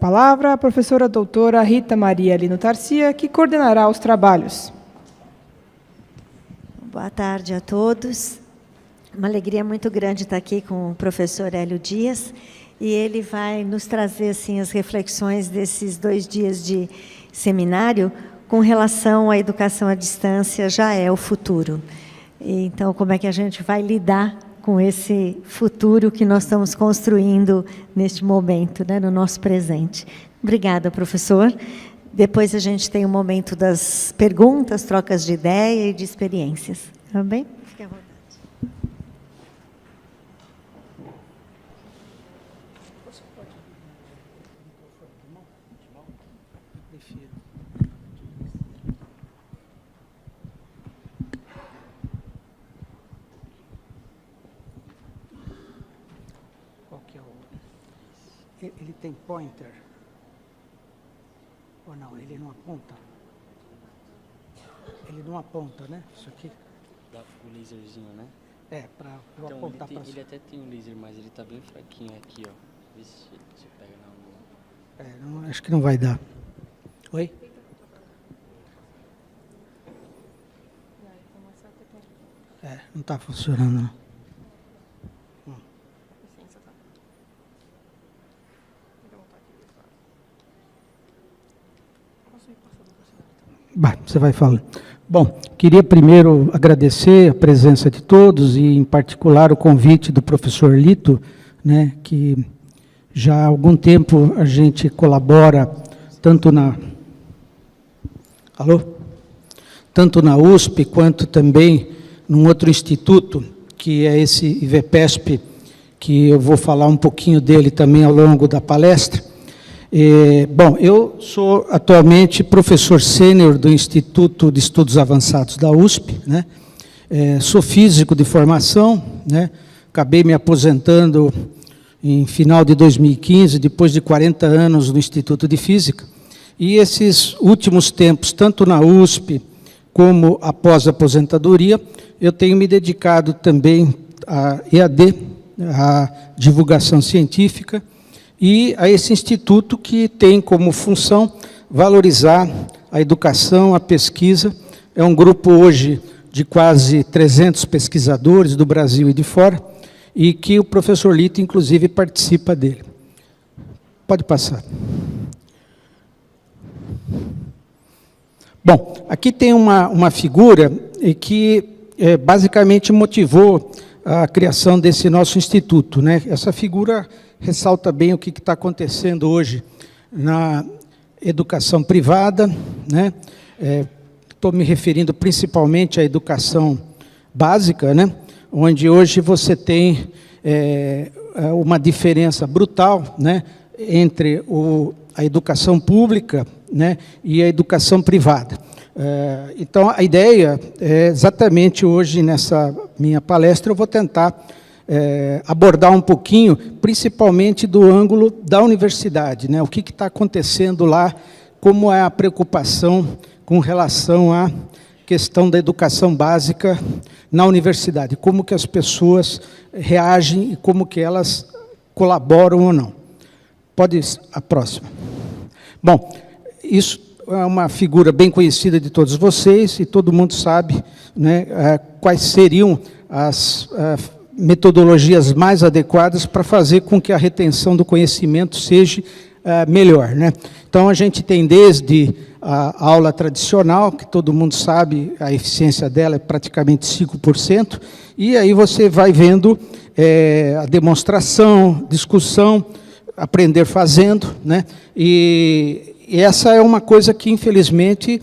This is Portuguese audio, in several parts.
palavra a professora doutora Rita Maria Lino Tarcia, que coordenará os trabalhos. Boa tarde a todos. Uma alegria muito grande estar aqui com o professor Hélio Dias, e ele vai nos trazer assim, as reflexões desses 2 dias de seminário com relação à educação à distância, já é o futuro. Então, como é que a gente vai lidar com esse futuro que nós estamos construindo neste momento, né, no nosso presente. Obrigada, professor. Depois a gente tem o momento das perguntas, trocas de ideia e de experiências. Tá bem? Fique à vontade. Ele tem pointer? Ou não? Ele não aponta? Ele não aponta, né? Isso aqui? Dá o laserzinho, né? É, para eu então, apontar para ele até tem um laser, mas ele tá bem fraquinho aqui, ó. Vê se você pega na mão. não, acho que não vai dar. Oi? Não está funcionando, não. Você vai falando. Bom, queria primeiro agradecer a presença de todos e, em particular, o convite do professor Lito, né, que já há algum tempo a gente colabora tanto na USP quanto também num outro instituto, que é esse IVPESP, que eu vou falar um pouquinho dele também ao longo da palestra. Bom, eu sou atualmente professor sênior do Instituto de Estudos Avançados da USP, né? Sou físico de formação, né? Acabei me aposentando em final de 2015, depois de 40 anos no Instituto de Física, e esses últimos tempos, tanto na USP como após a aposentadoria, eu tenho me dedicado também à EAD, à divulgação científica, e a esse instituto que tem como função valorizar a educação, a pesquisa. É um grupo hoje de quase 300 pesquisadores do Brasil e de fora, e que o professor Lito, inclusive, participa dele. Pode passar. Bom, aqui tem uma figura que basicamente motivou a criação desse nosso instituto, né? Essa figura ressalta bem o que está acontecendo hoje na educação privada, né? Estou me referindo principalmente à educação básica, né? Onde hoje você tem uma diferença brutal, né? Entre a educação pública, né? E a educação privada. Então, a ideia é exatamente hoje, nessa minha palestra, eu vou tentar abordar um pouquinho, principalmente do ângulo da universidade, né? O que está acontecendo lá, como é a preocupação com relação à questão da educação básica na universidade, como que as pessoas reagem e como que elas colaboram ou não. Pode ir a próxima. Bom, isso é uma figura bem conhecida de todos vocês, e todo mundo sabe, né, quais seriam as metodologias mais adequadas para fazer com que a retenção do conhecimento seja melhor, né? Então, a gente tem desde a aula tradicional, que todo mundo sabe, a eficiência dela é praticamente 5%, e aí você vai vendo a demonstração, discussão, aprender fazendo, né? E essa é uma coisa que, infelizmente,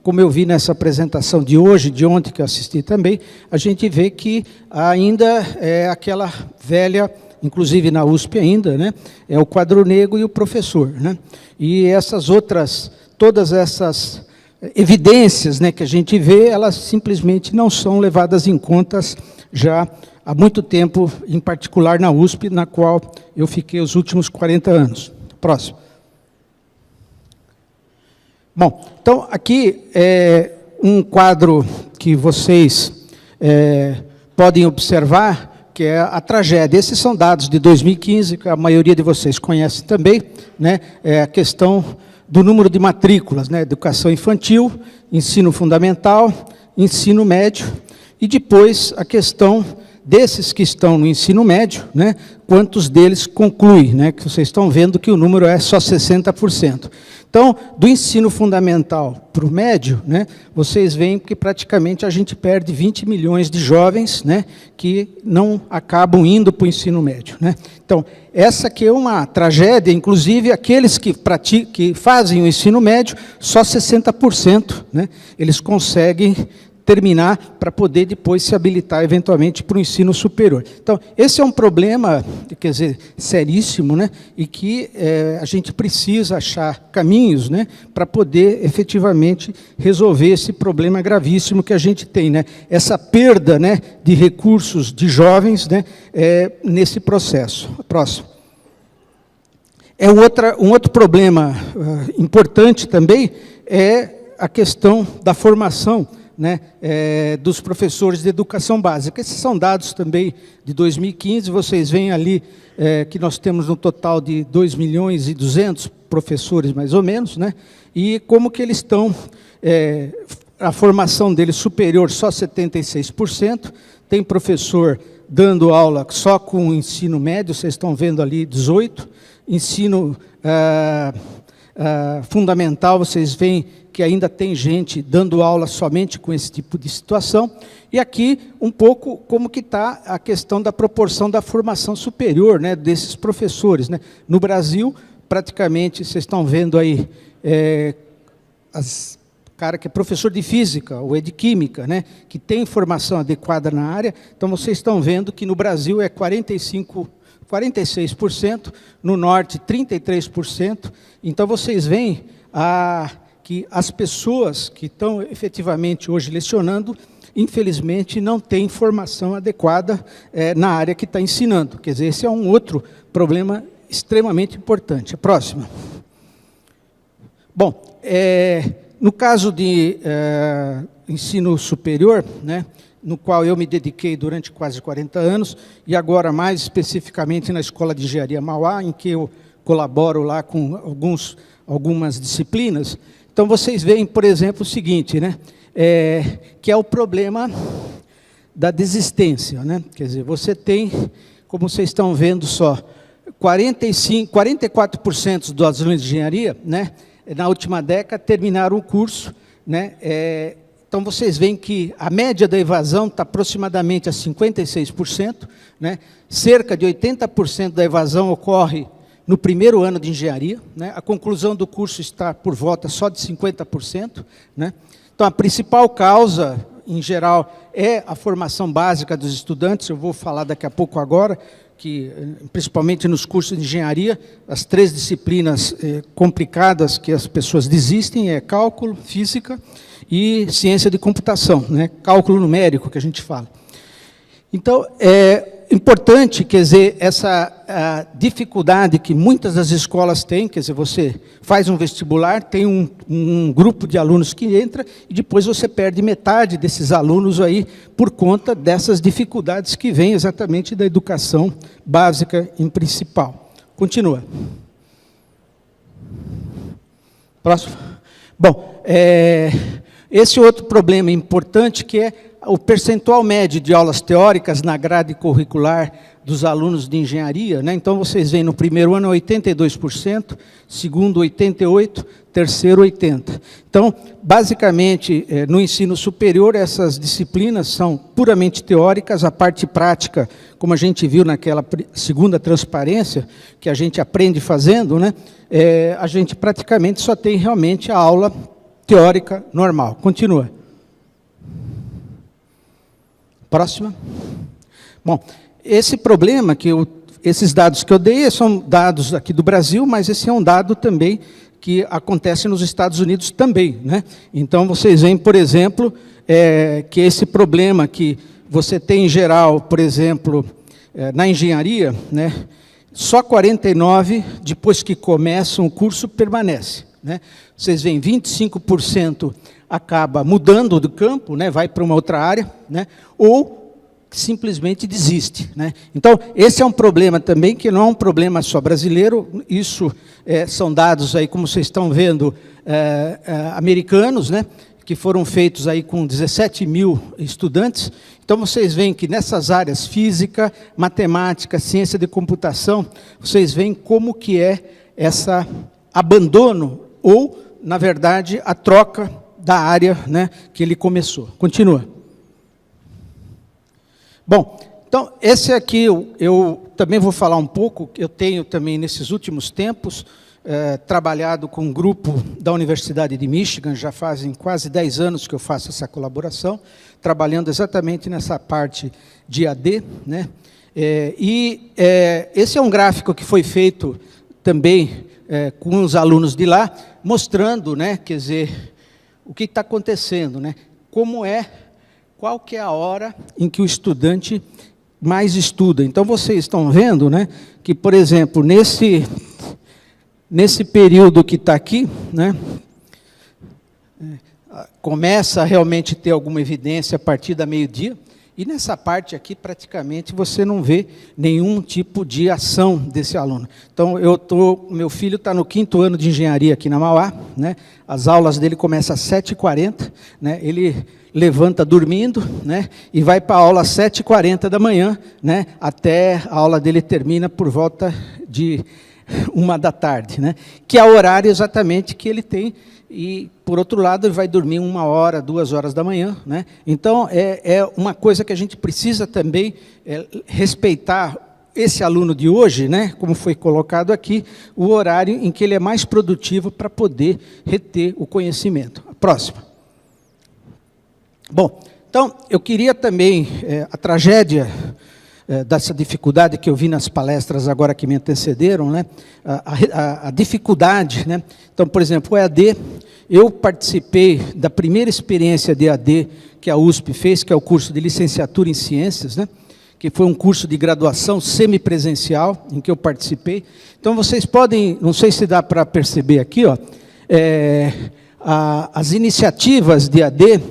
como eu vi nessa apresentação de hoje, de ontem que eu assisti também, a gente vê que ainda é aquela velha, inclusive na USP ainda, né? É o quadro negro e o professor, né? E essas outras, todas essas evidências, né, que a gente vê, elas simplesmente não são levadas em conta já há muito tempo, em particular na USP, na qual eu fiquei os últimos 40 anos. Próximo. Bom, então, aqui é um quadro que vocês podem observar que é a tragédia. Esses são dados de 2015, que a maioria de vocês conhece também, né? É a questão do número de matrículas, né? Educação infantil, ensino fundamental, ensino médio, e depois a questão desses que estão no ensino médio, né? Quantos deles concluem, né? Que vocês estão vendo que o número é só 60%. Então, do ensino fundamental para o médio, né, vocês veem que praticamente a gente perde 20 milhões de jovens, né, que não acabam indo para o ensino médio, né. Então, essa aqui é uma tragédia, inclusive aqueles que fazem o ensino médio, só 60%, né, eles conseguem terminar para poder depois se habilitar eventualmente para o ensino superior. Então, esse é um problema, quer dizer, seríssimo, né, e que a gente precisa achar caminhos, né, para poder efetivamente resolver esse problema gravíssimo que a gente tem, né, essa perda, né, de recursos de jovens, né, nesse processo. Próximo. Um outro problema importante também é a questão da formação, né, dos professores de educação básica. Esses são dados também de 2015, vocês veem ali que nós temos um total de 2 milhões e 200 professores, mais ou menos, né, e como que eles estão, a formação deles superior só 76%, tem professor dando aula só com o ensino médio, vocês estão vendo ali 18%, ensino fundamental, vocês veem que ainda tem gente dando aula somente com esse tipo de situação. E aqui, um pouco, como que está a questão da proporção da formação superior, né, desses professores, né. No Brasil, praticamente, vocês estão vendo aí, cara que é professor de física ou de química, né, que tem formação adequada na área. Então, vocês estão vendo que no Brasil é 46%, no norte 33%. Então, vocês veem que as pessoas que estão efetivamente hoje lecionando, infelizmente, não têm formação adequada na área que está ensinando. Quer dizer, esse é um outro problema extremamente importante. A próxima. Bom, no caso de ensino superior, né, no qual eu me dediquei durante quase 40 anos, e agora mais especificamente na Escola de Engenharia Mauá, em que eu colaboro lá com algumas disciplinas. Então, vocês veem, por exemplo, o seguinte, né, que é o problema da desistência, né? Quer dizer, você tem, como vocês estão vendo só, 44% dos alunos de engenharia, né, na última década, terminaram o curso, né. Então, vocês veem que a média da evasão está aproximadamente a 56%, né, cerca de 80% da evasão ocorre no primeiro ano de engenharia, né, a conclusão do curso está por volta só de 50%. Né. Então, a principal causa, em geral, é a formação básica dos estudantes. Eu vou falar daqui a pouco agora, que principalmente nos cursos de engenharia, as 3 disciplinas complicadas que as pessoas desistem é cálculo, física e ciência de computação, né, cálculo numérico, que a gente fala. Então, importante, quer dizer, essa dificuldade que muitas das escolas têm, quer dizer, você faz um vestibular, tem um grupo de alunos que entra, e depois você perde metade desses alunos aí, por conta dessas dificuldades que vêm exatamente da educação básica em principal. Continua. Próximo. Bom, esse outro problema importante que é o percentual médio de aulas teóricas na grade curricular dos alunos de engenharia, né? Então, vocês veem no primeiro ano 82%, segundo 88%, terceiro 80%. Então, basicamente, no ensino superior, essas disciplinas são puramente teóricas, a parte prática, como a gente viu naquela segunda transparência, que a gente aprende fazendo, né? A gente praticamente só tem realmente a aula teórica normal. Continua. Próxima. Bom, esse problema, esses dados que eu dei são dados aqui do Brasil, mas esse é um dado também que acontece nos Estados Unidos também, né? Então, vocês veem, por exemplo, que esse problema que você tem em geral, por exemplo, na engenharia, né, só 49, depois que começam o curso, permanece, né? Vocês veem, 25% acaba mudando do campo, né, vai para uma outra área, né, ou simplesmente desiste, né? Então, esse é um problema também, que não é um problema só brasileiro, isso são dados aí, como vocês estão vendo, americanos, né? Que foram feitos aí com 17 mil estudantes. Então, vocês veem que nessas áreas, física, matemática, ciência de computação, vocês veem como que é esse abandono, ou, na verdade, a troca da área, né, que ele começou. Continua. Bom, então, esse aqui eu também vou falar um pouco. Eu tenho também, nesses últimos tempos, trabalhado com um grupo da Universidade de Michigan, já fazem quase 10 anos que eu faço essa colaboração, trabalhando exatamente nessa parte de AD, né? Esse é um gráfico que foi feito também com os alunos de lá, mostrando, né, quer dizer, o que está acontecendo, né? Qual que é a hora em que o estudante mais estuda. Então, vocês estão vendo, né, que, por exemplo, nesse período que está aqui, né, começa a realmente ter alguma evidência a partir da meio-dia, e nessa parte aqui, praticamente, você não vê nenhum tipo de ação desse aluno. Então, meu filho está no 5º ano de engenharia aqui na Mauá, né? As aulas dele começam às 7h40, né? Ele levanta dormindo, né? E vai para a aula às 7h40 da manhã, né? Até a aula dele termina por volta de 1 da tarde, né? Que é o horário exatamente que ele tem. E, por outro lado, ele vai dormir 1 hora, 2 horas da manhã, né? Então, é uma coisa que a gente precisa também respeitar esse aluno de hoje, né? Como foi colocado aqui, o horário em que ele é mais produtivo para poder reter o conhecimento. A próxima. Bom, então, eu queria também, a tragédia dessa dificuldade que eu vi nas palestras agora que me antecederam, né? A dificuldade, né? Então, por exemplo, o EAD, eu participei da primeira experiência de EAD que a USP fez, que é o curso de licenciatura em ciências, né? Que foi um curso de graduação semipresencial, em que eu participei. Então, vocês podem, não sei se dá para perceber aqui, ó, as iniciativas de EAD,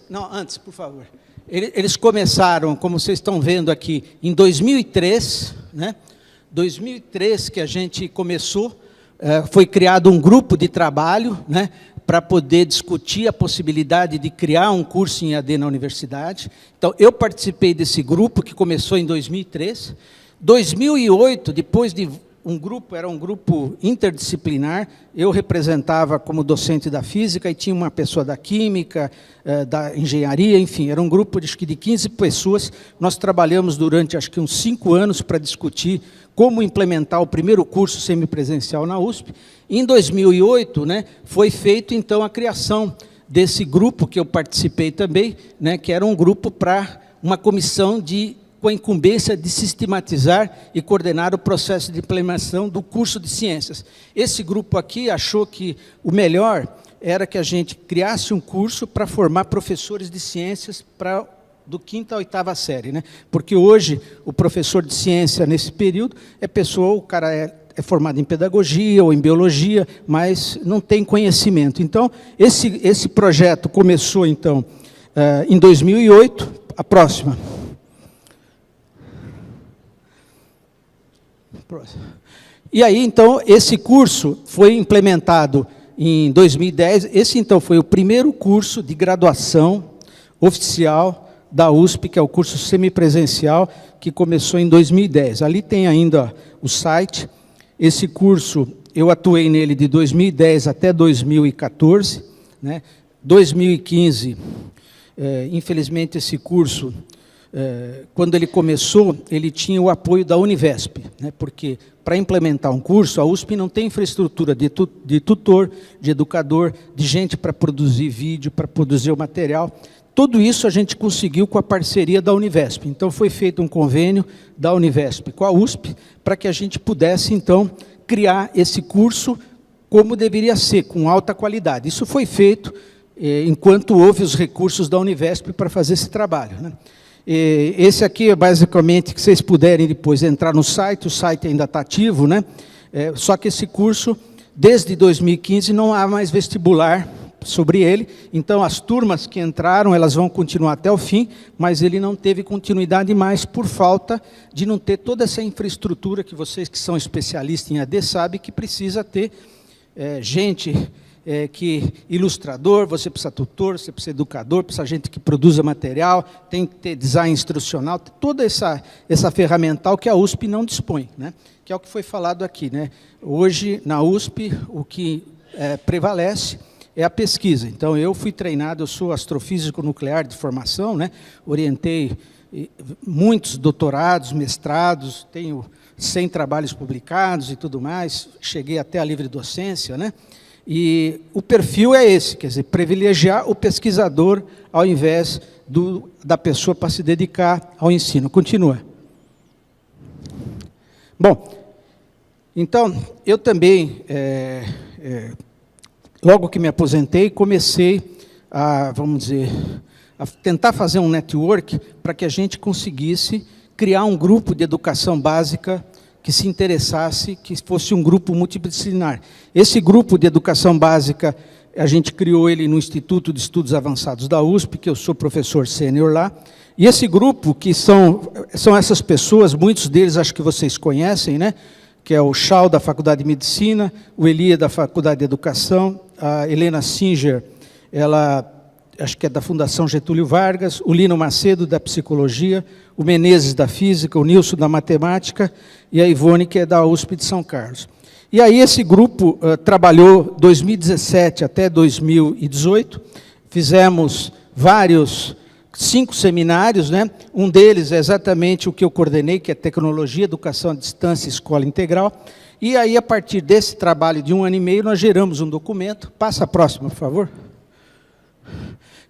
não, antes, por favor. Eles começaram, como vocês estão vendo aqui, em 2003, né? 2003 que a gente começou, foi criado um grupo de trabalho, né, para poder discutir a possibilidade de criar um curso em EAD na universidade. Então, eu participei desse grupo, que começou em 2003. 2008, depois de era um grupo interdisciplinar, eu representava como docente da física e tinha uma pessoa da química, da engenharia, enfim, era um grupo de 15 pessoas. Nós trabalhamos durante, acho que uns 5 anos para discutir como implementar o primeiro curso semipresencial na USP. Em 2008, né, foi feito, então, a criação desse grupo, que eu participei também, né, que era um grupo para uma comissão com a incumbência de sistematizar e coordenar o processo de implementação do curso de ciências. Esse grupo aqui achou que o melhor era que a gente criasse um curso para formar professores de ciências do 5ª à 8ª série, né? Porque hoje o professor de ciência nesse período o cara é formado em pedagogia ou em biologia, mas não tem conhecimento. Então, esse projeto começou, então, em 2008. A próxima. E aí, então, esse curso foi implementado em 2010. Esse, então, foi o primeiro curso de graduação oficial da USP, que é o curso semipresencial, que começou em 2010. Ali tem ainda o site. Esse curso, eu atuei nele de 2010 até 2014. Né? 2015, infelizmente, esse curso, quando ele começou, ele tinha o apoio da Univesp, né? Porque para implementar um curso, a USP não tem infraestrutura de tutor, de educador, de gente para produzir vídeo, para produzir o material. Tudo isso a gente conseguiu com a parceria da Univesp. Então, foi feito um convênio da Univesp com a USP, para que a gente pudesse, então, criar esse curso como deveria ser, com alta qualidade. Isso foi feito enquanto houve os recursos da Univesp para fazer esse trabalho, né? Esse aqui é basicamente que vocês puderem depois entrar no site, o site ainda está ativo, né? Só que esse curso, desde 2015, não há mais vestibular sobre ele. Então, as turmas que entraram, elas vão continuar até o fim, mas ele não teve continuidade mais por falta de não ter toda essa infraestrutura que vocês que são especialistas em AD sabem que precisa ter gente, ilustrador, você precisa tutor, você precisa educador, precisa gente que produza material, tem que ter design instrucional, toda essa ferramental que a USP não dispõe, né? Que é o que foi falado aqui, né? Hoje, na USP, o que prevalece é a pesquisa. Então, eu fui treinado, eu sou astrofísico nuclear de formação, né? Orientei muitos doutorados, mestrados, tenho 100 trabalhos publicados e tudo mais, cheguei até a livre docência, né? E o perfil é esse, quer dizer, privilegiar o pesquisador ao invés da pessoa para se dedicar ao ensino. Continua. Bom, então, eu também, logo que me aposentei, comecei a, vamos dizer, a tentar fazer um network para que a gente conseguisse criar um grupo de educação básica que se interessasse, que fosse um grupo multidisciplinar. Esse grupo de educação básica, a gente criou ele no Instituto de Estudos Avançados da USP, que eu sou professor sênior lá, e esse grupo, que são essas pessoas, muitos deles acho que vocês conhecem, né? Que é o Chau, da Faculdade de Medicina, o Elia, da Faculdade de Educação, a Helena Singer, ela acho que é da Fundação Getúlio Vargas, o Lino Macedo, da Psicologia, o Menezes, da Física, o Nilson, da Matemática, e a Ivone, que é da USP de São Carlos. E aí esse grupo trabalhou 2017 até 2018, fizemos 5 seminários, né? Um deles é exatamente o que eu coordenei, que é Tecnologia, Educação à Distância e Escola Integral, e aí, a partir desse trabalho de 1 ano e meio, nós geramos um documento, passa a próxima, por favor,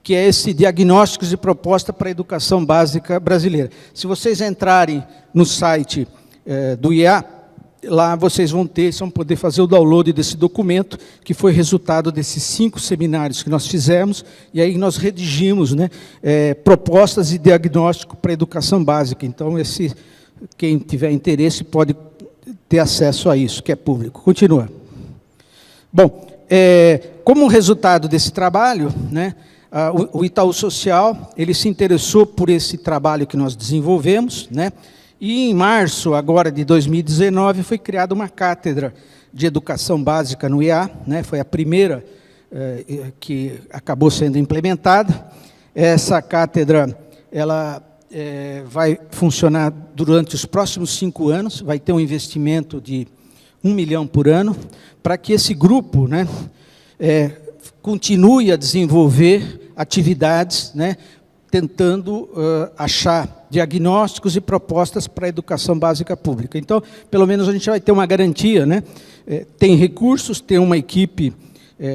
que é esse Diagnósticos de Proposta para a Educação Básica Brasileira. Se vocês entrarem no site do IA, lá vocês vão poder fazer o download desse documento, que foi resultado desses 5 seminários que nós fizemos, e aí nós redigimos, né, propostas de diagnóstico para a educação básica. Então, quem tiver interesse pode ter acesso a isso, que é público. Continua. Bom, como resultado desse trabalho, né, o Itaú Social, ele se interessou por esse trabalho que nós desenvolvemos, né? E em março, agora de 2019, foi criada uma cátedra de educação básica no IA, né? Foi a primeira que acabou sendo implementada. Essa cátedra, ela vai funcionar durante os próximos 5 anos, vai ter um investimento de 1 milhão por ano, para que esse grupo, né, continue a desenvolver atividades, né, tentando achar diagnósticos e propostas para a educação básica pública. Então, pelo menos a gente vai ter uma garantia, né? Tem recursos, tem uma equipe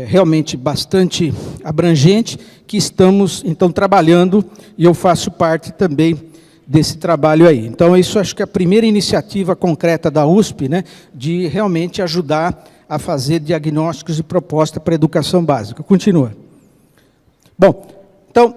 realmente bastante abrangente, que estamos, então, trabalhando, e eu faço parte também desse trabalho aí. Então, isso acho que é a primeira iniciativa concreta da USP, né, de realmente ajudar a fazer diagnósticos e proposta para a educação básica. Continua. Bom, então,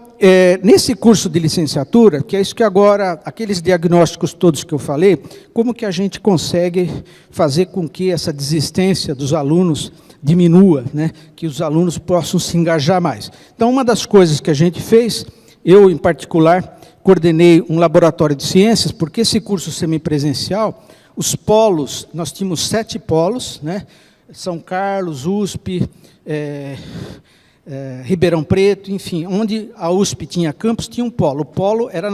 nesse curso de licenciatura, que é isso que agora, aqueles diagnósticos todos que eu falei, como que a gente consegue fazer com que essa desistência dos alunos diminua, né, que os alunos possam se engajar mais. Então, uma das coisas que a gente fez, eu, em particular, coordenei um laboratório de ciências, porque esse curso semipresencial, os polos, nós tínhamos 7 polos, né, São Carlos, USP, Ribeirão Preto, enfim, onde a USP tinha campus, tinha um polo. O polo era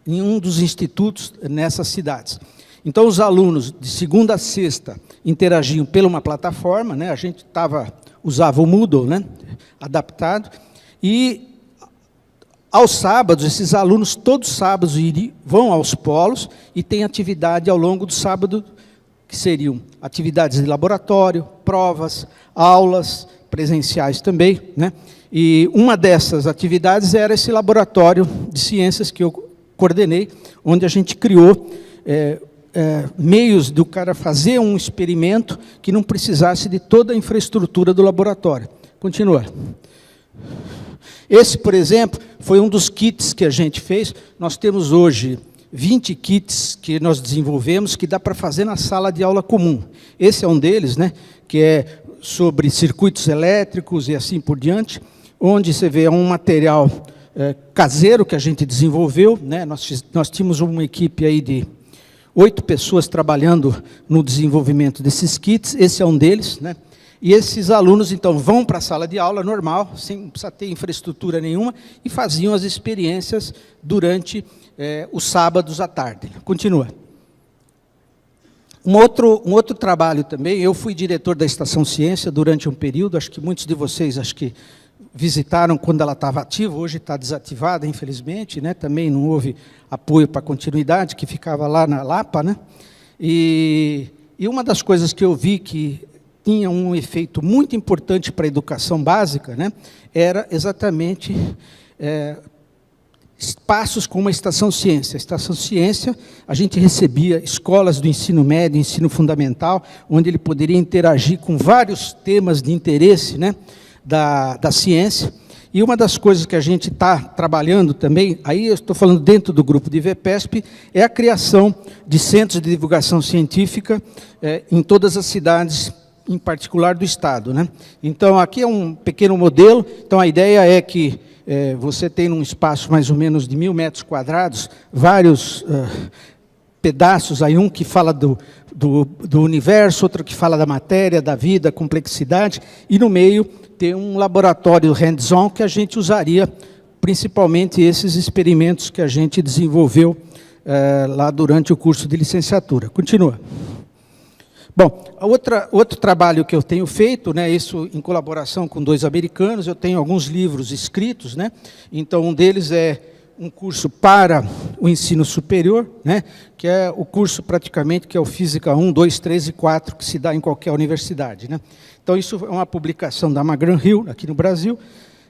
em um dos institutos nessas cidades. Então, os alunos, de segunda a sexta, interagiam pela uma plataforma, né? A gente usava o Moodle, né? Adaptado, e aos sábados, esses alunos, todos os sábados, vão aos polos e têm atividade ao longo do sábado, que seriam atividades de laboratório, provas, aulas, presenciais também, né? E uma dessas atividades era esse laboratório de ciências que eu coordenei, onde a gente criou meios do cara fazer um experimento que não precisasse de toda a infraestrutura do laboratório. Continua. Esse, por exemplo, foi um dos kits que a gente fez. Nós temos hoje 20 kits que nós desenvolvemos que dá para fazer na sala de aula comum. Esse é um deles, né, que é sobre circuitos elétricos e assim por diante, onde você vê um material caseiro que a gente desenvolveu, né? Nós tínhamos uma equipe aí de 8 pessoas trabalhando no desenvolvimento desses kits, esse é um deles, né? E esses alunos, então, vão para a sala de aula normal, sem precisar ter infraestrutura nenhuma, e faziam as experiências durante os sábados à tarde. Continua. Um outro trabalho também, eu fui diretor da Estação Ciência durante um período, acho que muitos de vocês visitaram quando ela estava ativa, hoje está desativada, infelizmente, né? Também não houve apoio para a continuidade, que ficava lá na Lapa, né? E uma das coisas que eu vi que tinha um efeito muito importante para a educação básica, né? Era exatamente espaços como a Estação Ciência. A Estação Ciência, a gente recebia escolas do ensino médio, ensino fundamental, onde ele poderia interagir com vários temas de interesse, né, da ciência. E uma das coisas que a gente está trabalhando também, aí eu estou falando dentro do grupo de IVPESP, é a criação de centros de divulgação científica em todas as cidades, em particular do Estado, né? Então, aqui é um pequeno modelo. Então, a ideia é que você tem num espaço mais ou menos de 1.000 metros quadrados, vários pedaços, aí um que fala do universo, outro que fala da matéria, da vida, complexidade, e no meio tem um laboratório hands-on que a gente usaria, principalmente esses experimentos que a gente desenvolveu lá durante o curso de licenciatura. Continua. Bom, outro trabalho que eu tenho feito, né, isso em colaboração com 2 americanos, eu tenho alguns livros escritos, né, então um deles é um curso para o ensino superior, né, que é o curso praticamente que é o Física 1, 2, 3 e 4, que se dá em qualquer universidade, né. Então isso é uma publicação da McGraw-Hill, aqui no Brasil,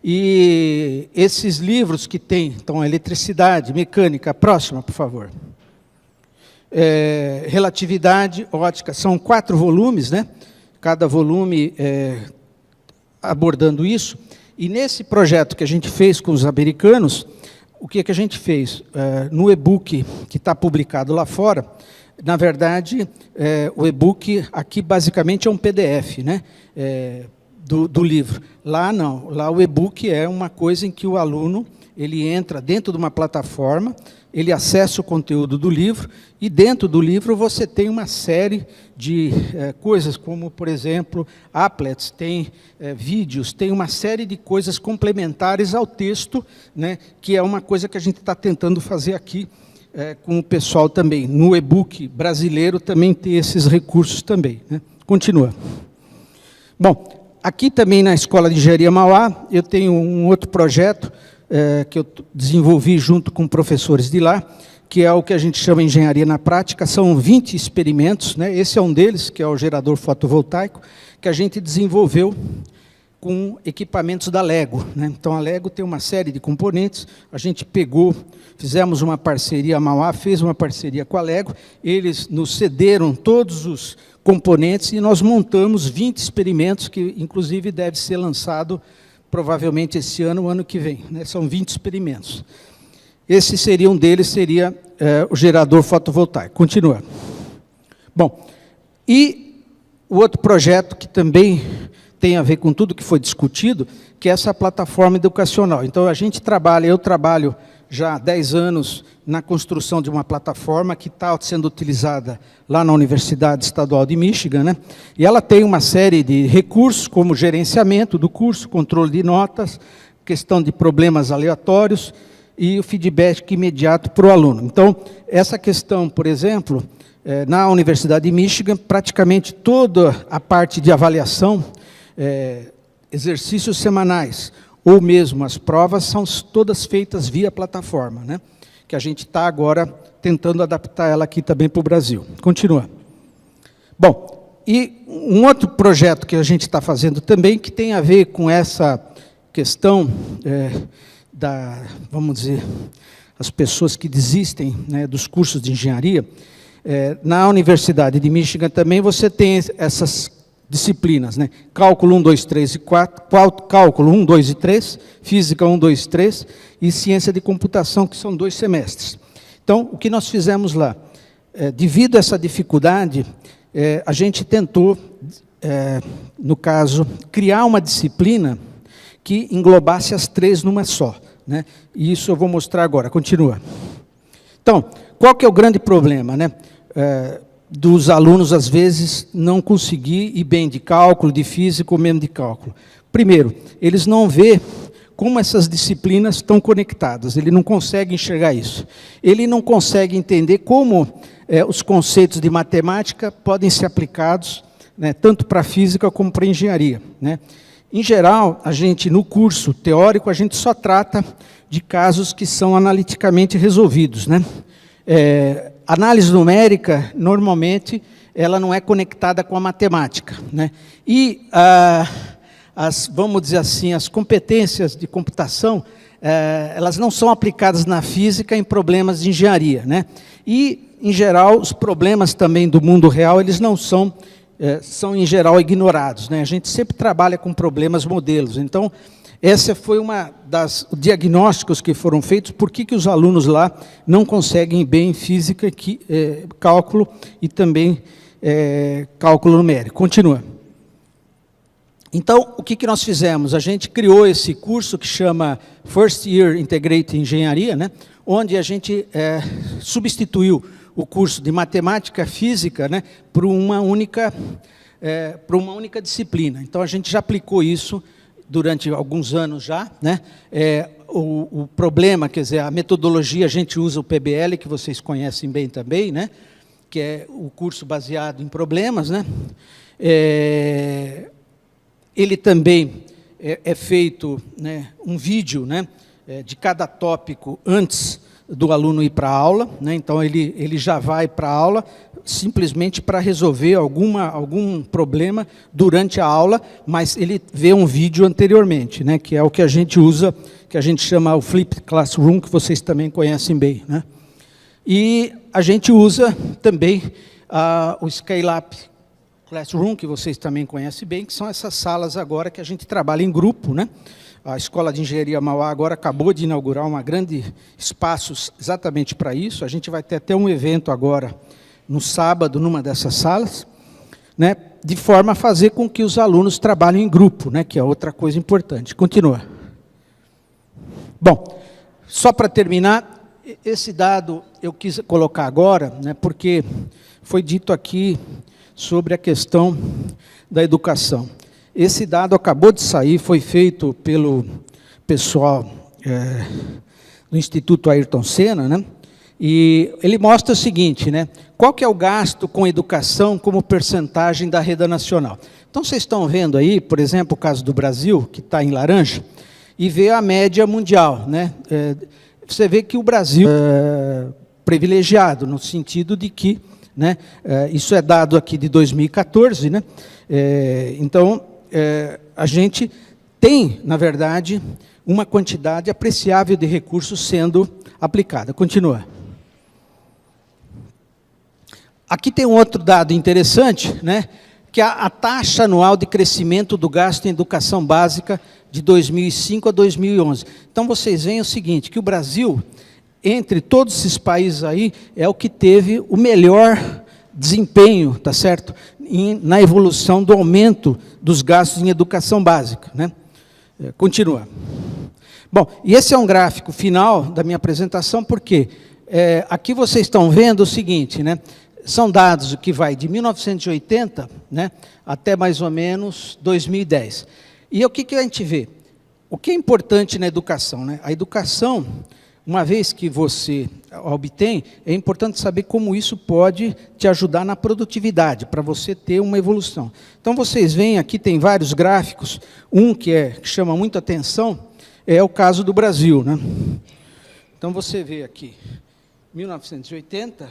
e esses livros que tem, então, eletricidade, mecânica, próxima, por favor. Relatividade, ótica, são 4 volumes, né? Cada volume abordando isso. E nesse projeto que a gente fez com os americanos, o que a gente fez? No e-book que está publicado lá fora, na verdade, o e-book aqui basicamente é um PDF, né? Do livro. Lá não, lá o e-book é uma coisa em que o aluno ele entra dentro de uma plataforma, ele acessa o conteúdo do livro, e dentro do livro você tem uma série de coisas, como, por exemplo, applets, tem vídeos, tem uma série de coisas complementares ao texto, né, que é uma coisa que a gente está tentando fazer aqui com o pessoal também. No e-book brasileiro também tem esses recursos também, né? Continua. Bom, aqui também na Escola de Engenharia Mauá, eu tenho um outro projeto, que eu desenvolvi junto com professores de lá, que é o que a gente chama de engenharia na prática. São 20 experimentos, né? Esse é um deles, que é o gerador fotovoltaico, que a gente desenvolveu com equipamentos da Lego, né? Então, a Lego tem uma série de componentes, a gente pegou, fizemos uma parceria, a Mauá fez uma parceria com a Lego, eles nos cederam todos os componentes e nós montamos 20 experimentos, que inclusive deve ser lançado provavelmente esse ano, o ano que vem, né? São 20 experimentos. Esse seria um deles, seria o gerador fotovoltaico. Continua. Bom, e o outro projeto que também tem a ver com tudo que foi discutido, que é essa plataforma educacional. Então, eu trabalho já há 10 anos na construção de uma plataforma que está sendo utilizada lá na Universidade Estadual de Michigan, né? E ela tem uma série de recursos, como gerenciamento do curso, controle de notas, questão de problemas aleatórios e o feedback imediato para o aluno. Então, essa questão, por exemplo, na Universidade de Michigan, praticamente toda a parte de avaliação, exercícios semanais, ou mesmo as provas, são todas feitas via plataforma, né? Que a gente está agora tentando adaptar ela aqui também para o Brasil. Continua. Bom, e um outro projeto que a gente está fazendo também, que tem a ver com essa questão vamos dizer, as pessoas que desistem, né, dos cursos de engenharia. Na Universidade de Michigan também você tem essas disciplinas, né? Cálculo 1, 2, 3 e 4, cálculo 1, 2 e 3, física 1, 2 e 3 e ciência de computação, que são 2 semestres. Então, o que nós fizemos lá? Devido a essa dificuldade, a gente tentou, no caso, criar uma disciplina que englobasse as três numa só, né? E isso eu vou mostrar agora. Continua. Então, qual que é o grande problema, né? Dos alunos, às vezes, não conseguir ir bem de cálculo, de física ou mesmo de cálculo. Primeiro, eles não vê como essas disciplinas estão conectadas, ele não consegue enxergar isso. Ele não consegue entender como os conceitos de matemática podem ser aplicados, né, tanto para a física como para a engenharia, né? Em geral, a gente, no curso teórico, a gente só trata de casos que são analiticamente resolvidos, né? Análise numérica, normalmente, ela não é conectada com a matemática, né? E vamos dizer assim, as competências de computação, elas não são aplicadas na física em problemas de engenharia, né? E, em geral, os problemas também do mundo real, eles não são, são em geral ignorados, né? A gente sempre trabalha com problemas modelos. Então, essa foi uma das diagnósticos que foram feitos, por que os alunos lá não conseguem bem física, cálculo e também cálculo numérico. Continua. Então, o que nós fizemos? A gente criou esse curso que chama First Year Integrated Engenharia, né? Onde a gente substituiu o curso de matemática física, né, por uma única disciplina. Então, a gente já aplicou isso durante alguns anos já, né? O problema, quer dizer, a metodologia, a gente usa o PBL, que vocês conhecem bem também, né? Que é o curso baseado em problemas, né? Ele também é feito, né, um vídeo, né, de cada tópico antes do aluno ir para a aula, né? Então ele já vai para a aula simplesmente para resolver algum problema durante a aula, mas ele vê um vídeo anteriormente, né, que é o que a gente usa, que a gente chama o Flipped Classroom, que vocês também conhecem bem, né? E a gente usa também o Scale-Up Classroom, que vocês também conhecem bem, que são essas salas agora que a gente trabalha em grupo, né? A Escola de Engenharia Mauá agora acabou de inaugurar um grande espaço exatamente para isso. A gente vai ter até um evento agora, no sábado, numa dessas salas, né? De forma a fazer com que os alunos trabalhem em grupo, né? Que é outra coisa importante. Continua. Bom, só para terminar, esse dado eu quis colocar agora, né? Porque foi dito aqui sobre a questão da educação. Esse dado acabou de sair, foi feito pelo pessoal do Instituto Ayrton Senna, né? E ele mostra o seguinte, né? Qual que é o gasto com educação como percentagem da renda nacional? Então, vocês estão vendo aí, por exemplo, o caso do Brasil, que está em laranja, e vê a média mundial, né? Você vê que o Brasil é privilegiado, no sentido de que, né, isso é dado aqui de 2014, né? Então, a gente tem, na verdade, uma quantidade apreciável de recursos sendo aplicada. Continua. Aqui tem um outro dado interessante, né, que é a taxa anual de crescimento do gasto em educação básica de 2005 a 2011. Então, vocês veem o seguinte, que o Brasil, entre todos esses países aí, é o que teve o melhor desempenho, tá certo? Na evolução do aumento dos gastos em educação básica, né? Continua. Bom, e esse é um gráfico final da minha apresentação, porque aqui vocês estão vendo o seguinte, né? São dados que vai de 1980, né, até mais ou menos 2010. E o que a gente vê? O que é importante na educação, né? A educação, uma vez que você a obtém, é importante saber como isso pode te ajudar na produtividade, para você ter uma evolução. Então, vocês veem aqui, tem vários gráficos, um que chama muita atenção, é o caso do Brasil, né? Então, você vê aqui, 1980,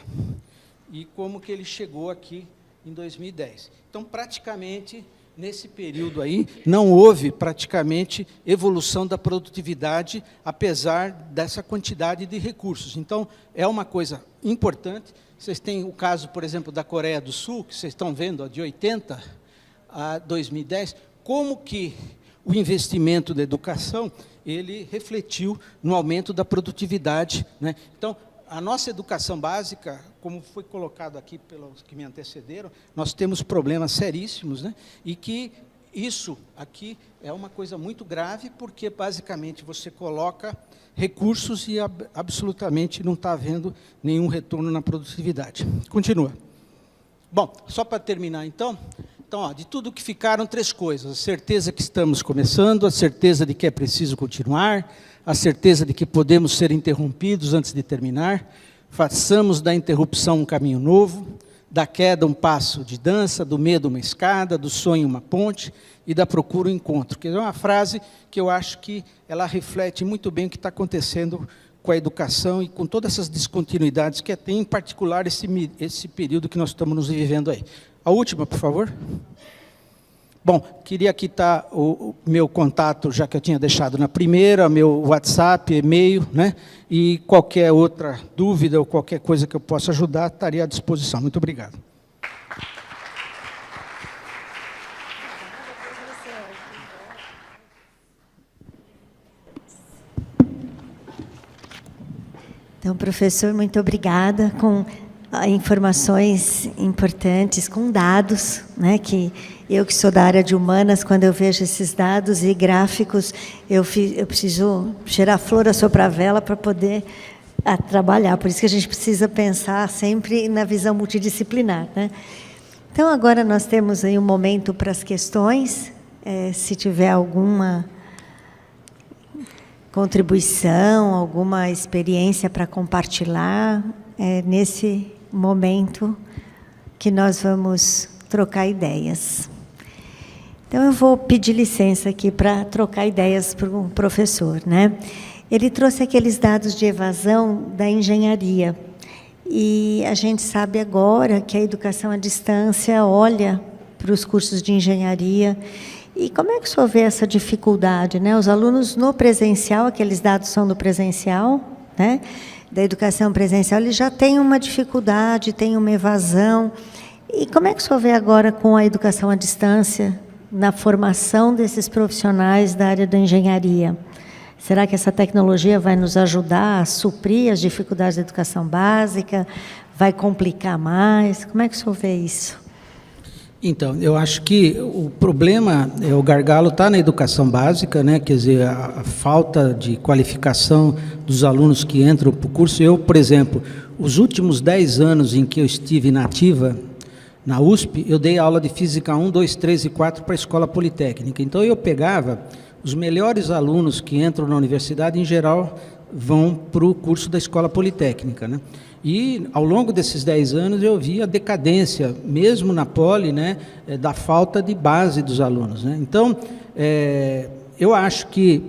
e como que ele chegou aqui em 2010. Então, praticamente, nesse período aí, não houve praticamente evolução da produtividade, apesar dessa quantidade de recursos. Então, é uma coisa importante. Vocês têm o caso, por exemplo, da Coreia do Sul, que vocês estão vendo, de 80 a 2010, como que o investimento da educação, ele refletiu no aumento da produtividade, né? Então, a nossa educação básica, como foi colocado aqui pelos que me antecederam, nós temos problemas seríssimos, né? E que isso aqui é uma coisa muito grave, porque, basicamente, você coloca recursos e absolutamente não está havendo nenhum retorno na produtividade. Continua. Bom, só para terminar, então, ó, de tudo que ficaram, 3 coisas. A certeza que estamos começando, a certeza de que é preciso continuar, a certeza de que podemos ser interrompidos antes de terminar, façamos da interrupção um caminho novo, da queda um passo de dança, do medo uma escada, do sonho uma ponte e da procura um encontro. Que é uma frase que eu acho que ela reflete muito bem o que está acontecendo com a educação e com todas essas descontinuidades que tem, em particular, esse período que nós estamos nos vivendo aí. A última, por favor. Bom, queria aqui estar o meu contato, já que eu tinha deixado na primeira, meu WhatsApp, e-mail, né? E qualquer outra dúvida ou qualquer coisa que eu possa ajudar, estaria à disposição. Muito obrigado. Então, professor, muito obrigada, com informações importantes, com dados, né, que eu que sou da área de humanas, quando eu vejo esses dados e gráficos, eu preciso cheirar flor, assoprar vela para poder trabalhar. Por isso que a gente precisa pensar sempre na visão multidisciplinar, né? Então, agora nós temos aí um momento para as questões, se tiver alguma contribuição, alguma experiência para compartilhar, nesse momento que nós vamos trocar ideias. Então, eu vou pedir licença aqui para trocar ideias para o professor, né? Ele trouxe aqueles dados de evasão da engenharia. E a gente sabe agora que a educação à distância olha para os cursos de engenharia. E como é que o senhor vê essa dificuldade, né? Os alunos no presencial, aqueles dados são do presencial, né? Da educação presencial, eles já têm uma dificuldade, têm uma evasão. E como é que o senhor vê agora com a educação à distância, na formação desses profissionais da área da engenharia? Será que essa tecnologia vai nos ajudar a suprir as dificuldades da educação básica? Vai complicar mais? Como é que o senhor vê isso? Então, eu acho que o problema, o gargalo está na educação básica, né? Quer dizer, a falta de qualificação dos alunos que entram para o curso. Eu, por exemplo, os últimos 10 anos em que eu estive na ativa, na USP, eu dei aula de Física 1, 2, 3 e 4 para a Escola Politécnica. Então, eu pegava os melhores alunos que entram na universidade, em geral, vão para o curso da Escola Politécnica, né? E, ao longo desses 10 anos, eu vi a decadência, mesmo na Poli, né, da falta de base dos alunos, né? Então, eu acho que,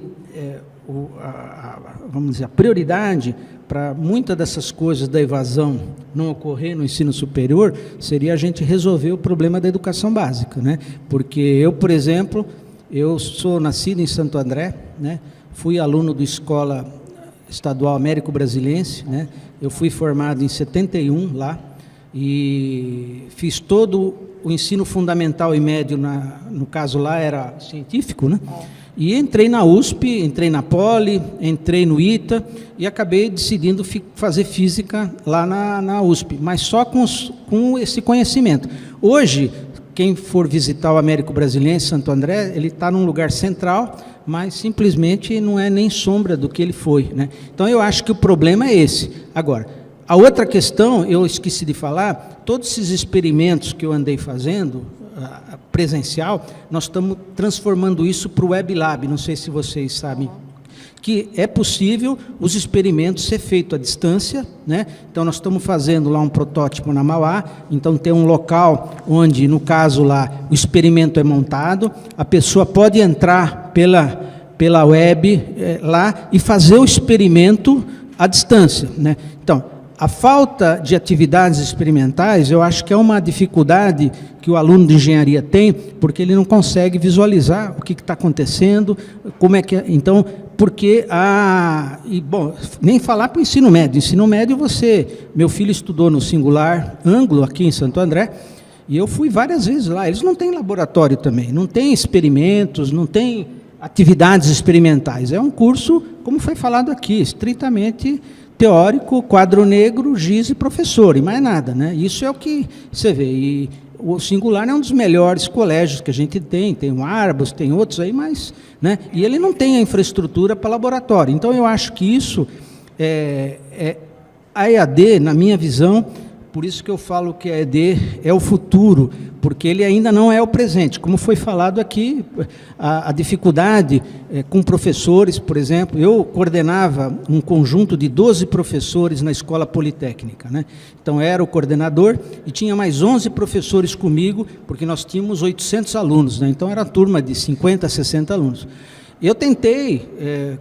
vamos dizer, a prioridade para muitas dessas coisas da evasão não ocorrer no ensino superior seria a gente resolver o problema da educação básica, né? Porque eu, por exemplo, eu sou nascido em Santo André, né? Fui aluno da Escola Estadual Américo Brasilense, né? Eu fui formado em 71 lá e fiz todo o ensino fundamental e médio, no caso lá era científico, né? E entrei na USP, entrei na Poli, entrei no ITA e acabei decidindo fazer física lá na USP, mas só com esse conhecimento. Hoje, quem for visitar o Américo Brasilense, Santo André, ele está num lugar central, mas simplesmente não é nem sombra do que ele foi, né? Então, eu acho que o problema é esse. Agora, a outra questão, eu esqueci de falar, todos esses experimentos que eu andei fazendo, presencial, nós estamos transformando isso para o Web Lab, não sei se vocês sabem, que é possível os experimentos ser feitos à distância, né? Então, nós estamos fazendo lá um protótipo na Mauá, então tem um local onde, no caso lá, o experimento é montado, a pessoa pode entrar pela web lá e fazer o experimento à distância, né? Então, a falta de atividades experimentais, eu acho que é uma dificuldade que o aluno de engenharia tem, porque ele não consegue visualizar o que está acontecendo, como é que é. Então, porque bom, nem falar para o ensino médio. Ensino médio, meu filho estudou no Singular Ângulo, aqui em Santo André, e eu fui várias vezes lá. Eles não têm laboratório também, não têm experimentos, não têm atividades experimentais. É um curso como foi falado aqui, estritamente teórico, quadro negro, giz e professor, e mais nada, né? Isso é o que você vê. E o Singular é um dos melhores colégios que a gente tem o Arbus, tem outros aí, mas, né? E ele não tem a infraestrutura para laboratório. Então, eu acho que isso, a EAD, na minha visão, por isso que eu falo que a EAD é o futuro, porque ele ainda não é o presente. Como foi falado aqui, a dificuldade com professores, por exemplo, eu coordenava um conjunto de 12 professores na Escola Politécnica, né? Então, era o coordenador e tinha mais 11 professores comigo, porque nós tínhamos 800 alunos, né? Então, era uma turma de 50, 60 alunos. Eu tentei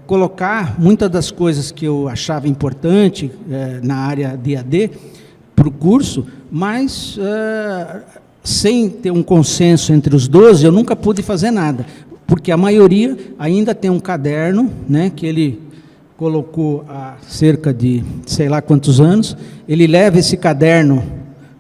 colocar muitas das coisas que eu achava importante na área de EAD para o curso, mas sem ter um consenso entre os 12, eu nunca pude fazer nada, porque a maioria ainda tem um caderno, né, que ele colocou há cerca de sei lá quantos anos, ele leva esse caderno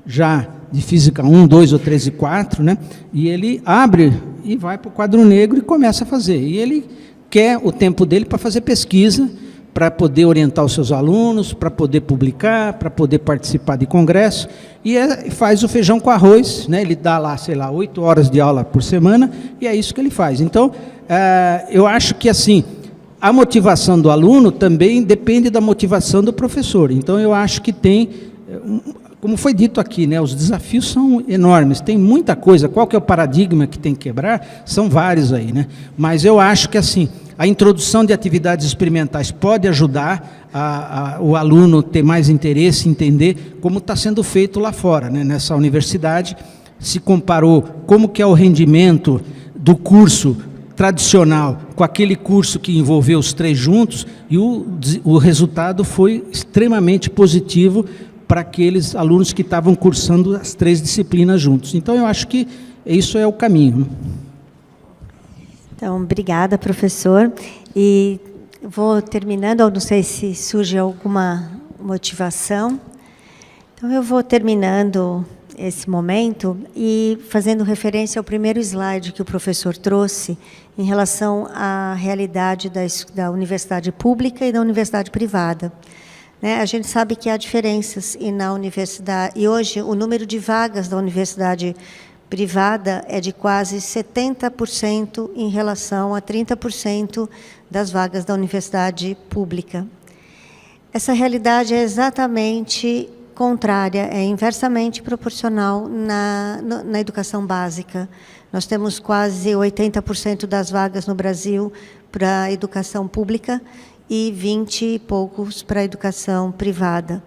já de Física 1, 2 ou 3 e 4, né, e ele abre e vai para o quadro negro e começa a fazer. E ele quer o tempo dele para fazer pesquisa, para poder orientar os seus alunos, para poder publicar, para poder participar de congresso, e faz o feijão com arroz, né? Ele dá lá, sei lá, 8 horas de aula por semana, e é isso que ele faz. Então, eu acho que, assim, a motivação do aluno também depende da motivação do professor. Então, eu acho que tem, como foi dito aqui, né, os desafios são enormes, tem muita coisa. Qual que é o paradigma que tem que quebrar? São vários aí, né? Mas eu acho que, assim, a introdução de atividades experimentais pode ajudar o aluno ter mais interesse, entender como está sendo feito lá fora, né? Nessa universidade se comparou como que é o rendimento do curso tradicional com aquele curso que envolveu os 3 juntos, e o resultado foi extremamente positivo para aqueles alunos que estavam cursando as 3 disciplinas juntos. Então, eu acho que isso é o caminho. Então, obrigada, professor. E vou terminando, eu não sei se surge alguma motivação. Então, eu vou terminando esse momento e fazendo referência ao primeiro slide que o professor trouxe em relação à realidade da universidade pública e da universidade privada. A gente sabe que há diferenças na universidade, e hoje o número de vagas da universidade privada é de quase 70% em relação a 30% das vagas da universidade pública. Essa realidade é exatamente contrária, é inversamente proporcional na educação básica. Nós temos quase 80% das vagas no Brasil para a educação pública e 20 e poucos para a educação privada.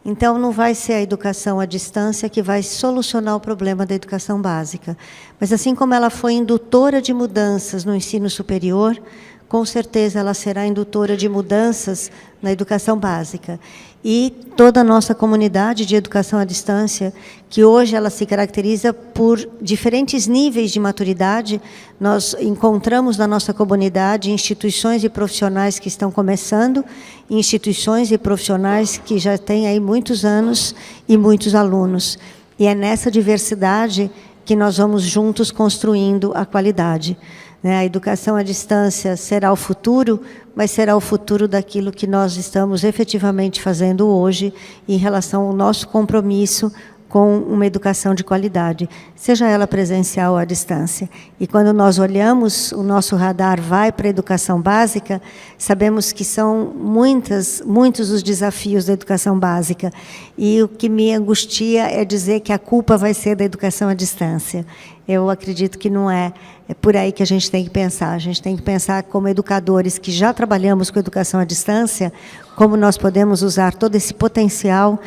Então, não vai ser a educação à distância que vai solucionar o problema da educação básica. Mas, assim como ela foi indutora de mudanças no ensino superior, com certeza ela será indutora de mudanças na educação básica. E toda a nossa comunidade de educação à distância, que hoje ela se caracteriza por diferentes níveis de maturidade, nós encontramos na nossa comunidade instituições e profissionais que estão começando, instituições e profissionais que já têm aí muitos anos e muitos alunos. E é nessa diversidade que nós vamos juntos construindo a qualidade. A educação à distância será o futuro, mas será o futuro daquilo que nós estamos efetivamente fazendo hoje em relação ao nosso compromisso com uma educação de qualidade, seja ela presencial ou à distância. E quando nós olhamos, o nosso radar vai para a educação básica, sabemos que são muitos os desafios da educação básica. E o que me angustia é dizer que a culpa vai ser da educação à distância. Eu acredito que não é. É por aí que a gente tem que pensar. A gente tem que pensar como educadores que já trabalhamos com educação à distância, como nós podemos usar todo esse potencial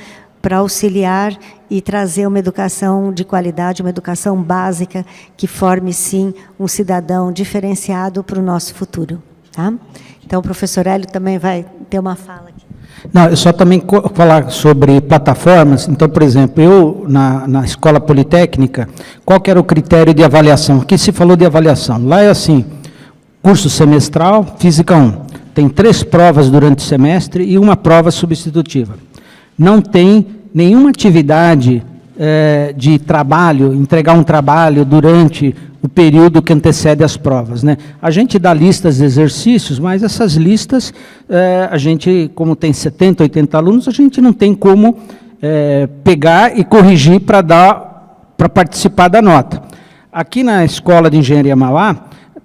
para auxiliar e trazer uma educação de qualidade, uma educação básica que forme, sim, um cidadão diferenciado para o nosso futuro. Tá? Então, o professor Hélio também vai ter uma fala aqui. Não, eu só também falar sobre plataformas. Então, por exemplo, eu, na Escola Politécnica, qual que era o critério de avaliação? Aqui se falou de avaliação. Lá é assim, curso semestral, Física 1. Tem 3 provas durante o semestre e uma prova substitutiva. Não tem nenhuma atividade de trabalho, entregar um trabalho durante o período que antecede as provas, né? A gente dá listas de exercícios, mas essas listas, a gente, como tem 70, 80 alunos, a gente não tem como pegar e corrigir para participar da nota. Aqui na Escola de Engenharia Mauá,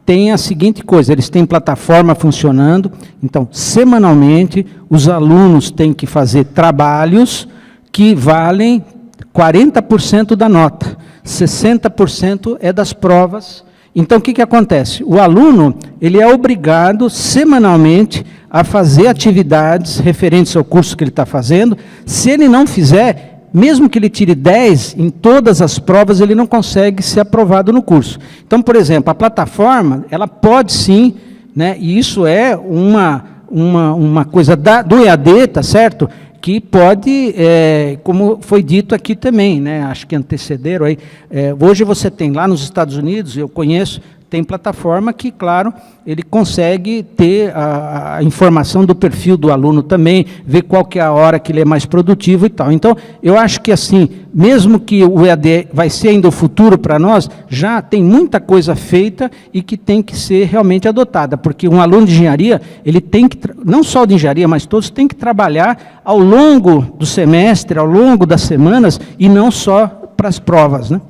tem a seguinte coisa, eles têm plataforma funcionando, então, semanalmente, os alunos têm que fazer trabalhos que valem 40% da nota, 60% é das provas. Então, o que acontece? O aluno, ele é obrigado, semanalmente, a fazer atividades referentes ao curso que ele está fazendo. Se ele não fizer, mesmo que ele tire 10 em todas as provas, ele não consegue ser aprovado no curso. Então, por exemplo, a plataforma, ela pode sim, né, e isso é uma coisa do EAD, tá certo? Que pode, como foi dito aqui também, né, acho que antecederam aí, hoje você tem lá nos Estados Unidos, eu conheço, tem plataforma que, claro, ele consegue ter a informação do perfil do aluno também, ver qual que é a hora que ele é mais produtivo e tal. Então, eu acho que assim, mesmo que o EAD vai ser ainda o futuro para nós, já tem muita coisa feita e que tem que ser realmente adotada, porque um aluno de engenharia, ele tem que, não só de engenharia, mas todos têm que trabalhar ao longo do semestre, ao longo das semanas, e não só para as provas, né?